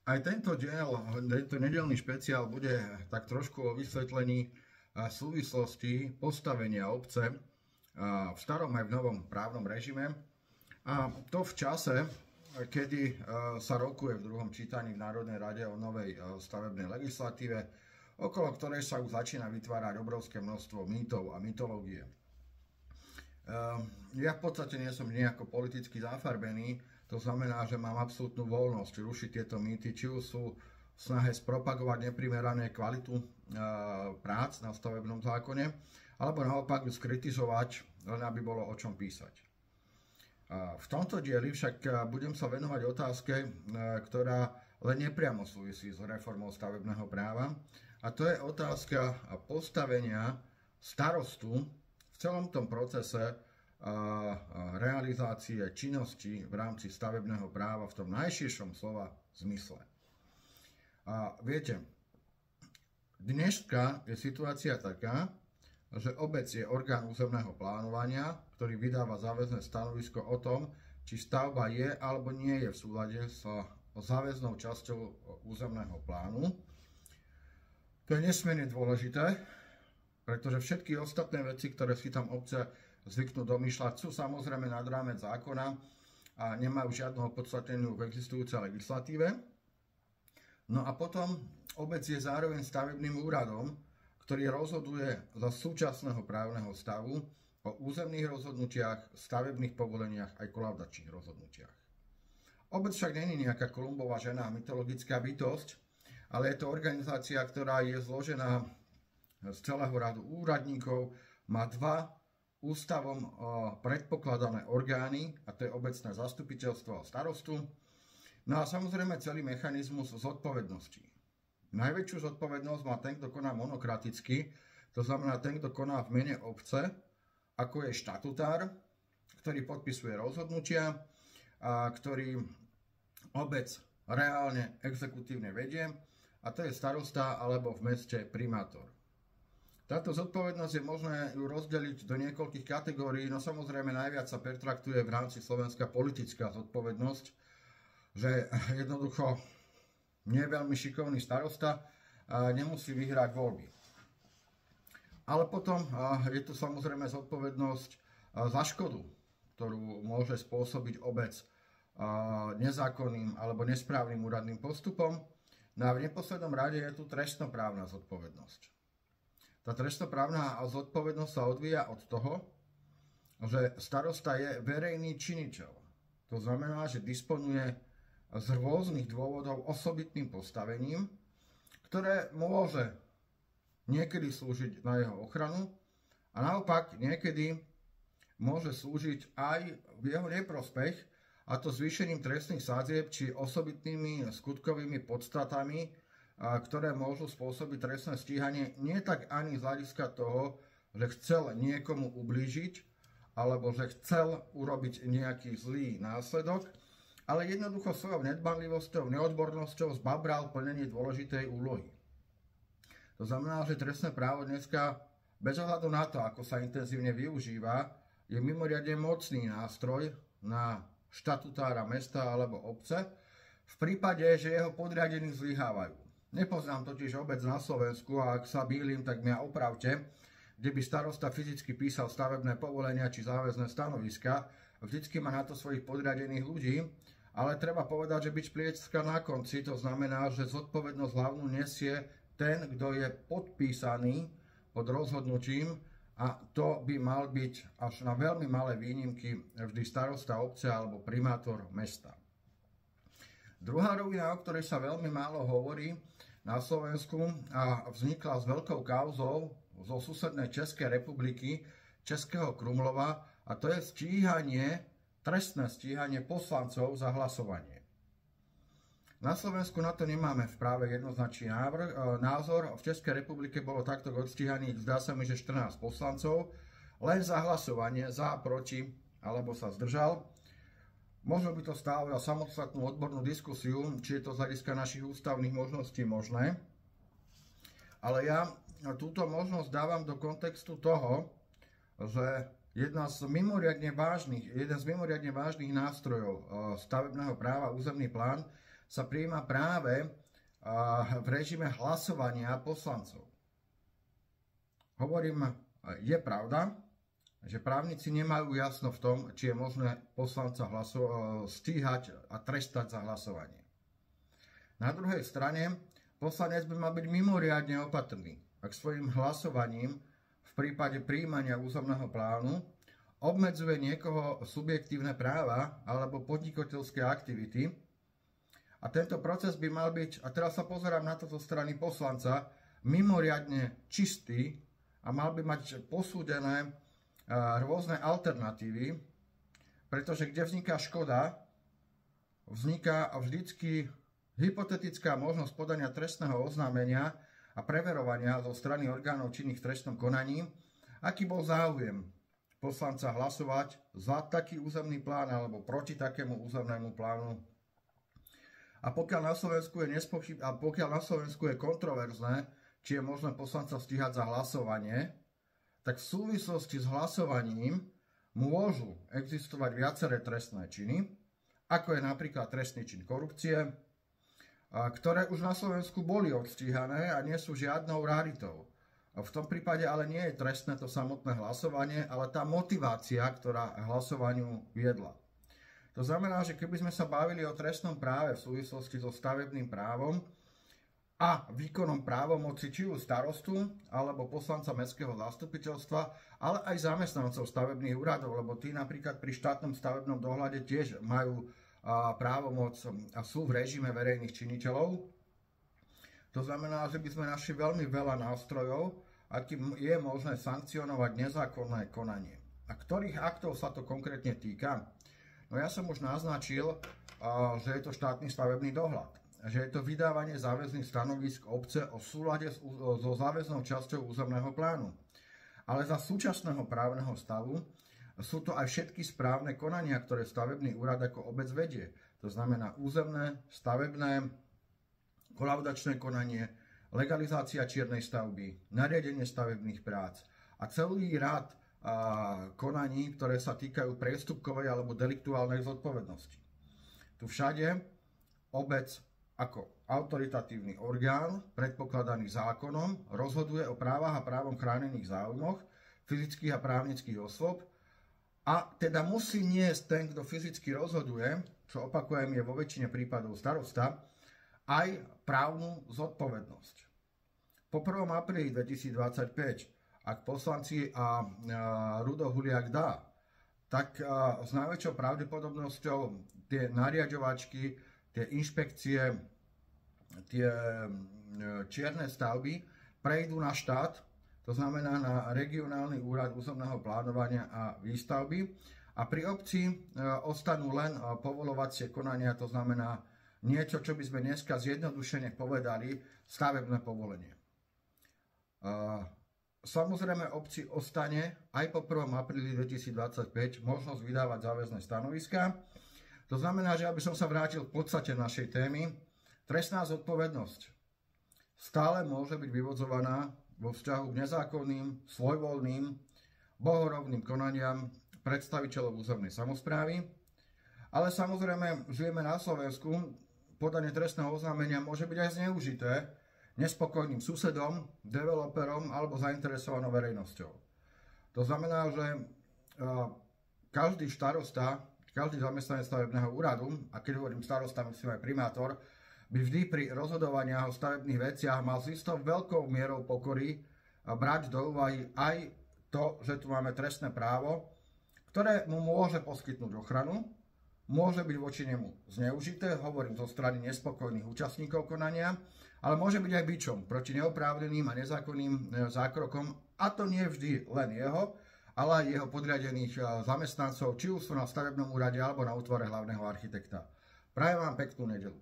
Aj tento nedeľný špeciál bude tak trošku o vysvetlení súvislosti postavenia obce v starom aj v novom právnom režime. A to v čase, kedy sa rokuje v druhom čítaní v Národnej rade o novej stavebnej legislatíve, okolo ktorej sa už začína vytvárať obrovské množstvo mýtov a mytológie. Ja v podstate nie som nejako politicky zafarbený, to znamená, že mám absolútnu voľnosť rušiť tieto mýty, či už sú v snahe spropagovať neprimerané kvalitu prác na stavebnom zákone, alebo naopak ju skritizovať, len aby bolo o čom písať. V tomto dieli však budem sa venovať otázke, ktorá len nepriamo súvisí s reformou stavebného práva, a to je otázka postavenia starostu v celom tom procese realizácie činnosti v rámci stavebného práva v tom najširšom slova zmysle. Viete, dneska je situácia taká, že obec je orgán územného plánovania, ktorý vydáva záväzné stanovisko o tom, či stavba je alebo nie je v súlade s záväznou časťou územného plánu. To je nesmierne dôležité, pretože všetky ostatné veci, ktoré si tam obce zvyknú domýšľať, sú samozrejme nad rámec zákona a nemajú žiadnu opodstatnenú v existujúcej legislatíve. No a potom obec je zároveň stavebným úradom, ktorý rozhoduje za súčasného právneho stavu o územných rozhodnutiach, stavebných povoleniach aj kolaudačných rozhodnutiach. Obec však nie je nejaká Kolumbová žena, mytologická bytosť, ale je to organizácia, ktorá je zložená z celého radu úradníkov, má dva ústavom predpokladané orgány, a to je obecné zastupiteľstvo a starostu. No a samozrejme celý mechanizmus zodpovednosti. Najväčšiu zodpovednosť má ten, kto koná monokraticky, to znamená ten, kto koná v mene obce, ako je štatutár, ktorý podpisuje rozhodnutia, a ktorý obec reálne exekutívne vedie, a to je starosta alebo v meste primátor. Táto zodpovednosť je možné ju rozdeliť do niekoľkých kategórií, no samozrejme najviac sa pertraktuje v rámci Slovenska politická zodpovednosť, že jednoducho nie veľmi šikovný starosta nemusí vyhrať voľby. Ale potom je tu samozrejme zodpovednosť za škodu, ktorú môže spôsobiť obec nezákonným alebo nesprávnym úradným postupom. No a v neposlednom rade je tu trestnoprávna zodpovednosť. Tá trestnoprávna zodpovednosť sa odvíja od toho, že starosta je verejný činiteľ. To znamená, že disponuje z rôznych dôvodov osobitným postavením, ktoré môže niekedy slúžiť na jeho ochranu a naopak niekedy môže slúžiť aj v jeho neprospech, a to zvýšením trestných sadzieb či osobitnými skutkovými podstatami, ktoré môžu spôsobiť trestné stíhanie nie tak ani z hľadiska toho, že chcel niekomu ublížiť, alebo že chcel urobiť nejaký zlý následok, ale jednoducho svojou nedbanlivosťou, neodbornosťou zbabral plnenie dôležitej úlohy. To znamená, že trestné právo dneska, bez ohľadu na to, ako sa intenzívne využíva, je mimoriadne mocný nástroj na štatutára mesta alebo obce, v prípade, že jeho podriadení zlyhávajú. Nepoznám totiž obec na Slovensku, a ak sa mýlim, tak mňa opravte, kde by starosta fyzicky písal stavebné povolenia či záväzné stanoviska. Vždycky má na to svojich podriadených ľudí, ale treba povedať, že bič pliecka na konci, to znamená, že zodpovednosť hlavnú nesie ten, kto je podpísaný pod rozhodnutím, a to by mal byť až na veľmi malé výnimky vždy starosta obce alebo primátor mesta. Druhá rovina, o ktorej sa veľmi málo hovorí na Slovensku a vznikla s veľkou kauzou zo susednej Českej republiky, Českého Krumlova, a to je trestné stíhanie poslancov za hlasovanie. Na Slovensku na to nemáme v práve jednoznačný názor. V Českej republike bolo takto odstíhaných, zdá sa mi, že 14 poslancov, len za hlasovanie, za, proti, alebo sa zdržal. Možno by to stálo za samostatnú odbornú diskusiu, či je to z hľadiska našich ústavných možností možné. Ale ja túto možnosť dávam do kontextu toho, že jeden z mimoriadne vážnych nástrojov stavebného práva, územný plán, sa prijíma práve v režime hlasovania poslancov. Hovorím, je pravda, že právnici nemajú jasno v tom, či je možné poslanca stíhať a trestať za hlasovanie. Na druhej strane, poslanec by mal byť mimoriadne opatrný, ak svojim hlasovaním v prípade prijímania územného plánu obmedzuje niekoho subjektívne práva alebo podnikateľské aktivity. A tento proces by mal byť, a teraz sa pozerám na to zo strany poslanca, mimoriadne čistý a mal by mať posúdené rôzne alternatívy, pretože kde vzniká škoda, vzniká vždycky hypotetická možnosť podania trestného oznámenia a preverovania zo strany orgánov činných v trestnom konaní, aký bol záujem poslanca hlasovať za taký územný plán alebo proti takému územnému plánu. A pokiaľ na Slovensku je kontroverzné, či je možné poslanca stíhať za hlasovanie, tak v súvislosti s hlasovaním môžu existovať viaceré trestné činy, ako je napríklad trestný čin korupcie, ktoré už na Slovensku boli odstíhané a nie sú žiadnou raritou. V tom prípade ale nie je trestné to samotné hlasovanie, ale tá motivácia, ktorá hlasovaniu viedla. To znamená, že keby sme sa bavili o trestnom práve v súvislosti so stavebným právom a výkonom právomoci či už starostu alebo poslanca mestského zastupiteľstva, ale aj zamestnancov stavebných úradov, lebo tí napríklad pri štátnom stavebnom dohľade tiež majú právomoc a sú v režime verejných činiteľov. To znamená, že by sme našli veľmi veľa nástrojov, akým je možné sankcionovať nezákonné konanie. A ktorých aktov sa to konkrétne týka? No ja som už naznačil, že je to štátny stavebný dohľad, že je to vydávanie záväzných stanovísk obce o súlade so záväznou časťou územného plánu. Ale za súčasného právneho stavu sú to aj všetky správne konania, ktoré stavebný úrad ako obec vedie. To znamená územné, stavebné, kolaudačné konanie, legalizácia čiernej stavby, nariadenie stavebných prác a celý rad konaní, ktoré sa týkajú priestupkovej alebo deliktuálnej zodpovednosti. Tu všade obec ako autoritatívny orgán, predpokladaný zákonom, rozhoduje o právach a právom chránených záujmoch fyzických a právnických osôb a teda musí niesť ten, kto fyzicky rozhoduje, čo opakujem je vo väčšine prípadov starosta, aj právnu zodpovednosť. Po 1. apríli 2025, ak poslanci a Rudo Huliak dá, tak s najväčšou pravdepodobnosťou tie nariaďovačky, tie inšpekcie, tie čierne stavby prejdú na štát, to znamená na regionálny úrad územného plánovania a výstavby a pri obci ostanú len povolovacie konania, to znamená niečo, čo by sme dneska zjednodušene povedali, stavebné povolenie. Samozrejme, obci ostane aj po 1. apríli 2025 možnosť vydávať záväzné stanoviská. To znamená, že aby som sa vrátil v podstate našej témy, trestná zodpovednosť stále môže byť vyvodzovaná vo vzťahu k nezákonným, svojvoľným, bohorovným konaniam predstaviteľov územnej samosprávy. Ale samozrejme, žijeme na Slovensku, podanie trestného oznámenia môže byť aj zneužité nespokojným susedom, developerom alebo zainteresovanou verejnosťou. To znamená, že každý starosta, každý zamestnanec stavebného úradu, a keď hovorím starosta, myslím aj primátor, by vždy pri rozhodovaniach o stavebných veciach mal s istou veľkou mierou pokory brať do úvahy aj to, že tu máme trestné právo, ktoré mu môže poskytnúť ochranu, môže byť voči nemu zneužité, hovorím zo strany nespokojných účastníkov konania, ale môže byť aj bičom proti neoprávneným a nezákonným zákrokom, a to nie vždy len jeho, ale aj jeho podriadených zamestnancov, či už sú na stavebnom úrade alebo na útvare hlavného architekta. Prajem vám peknú nedeľu.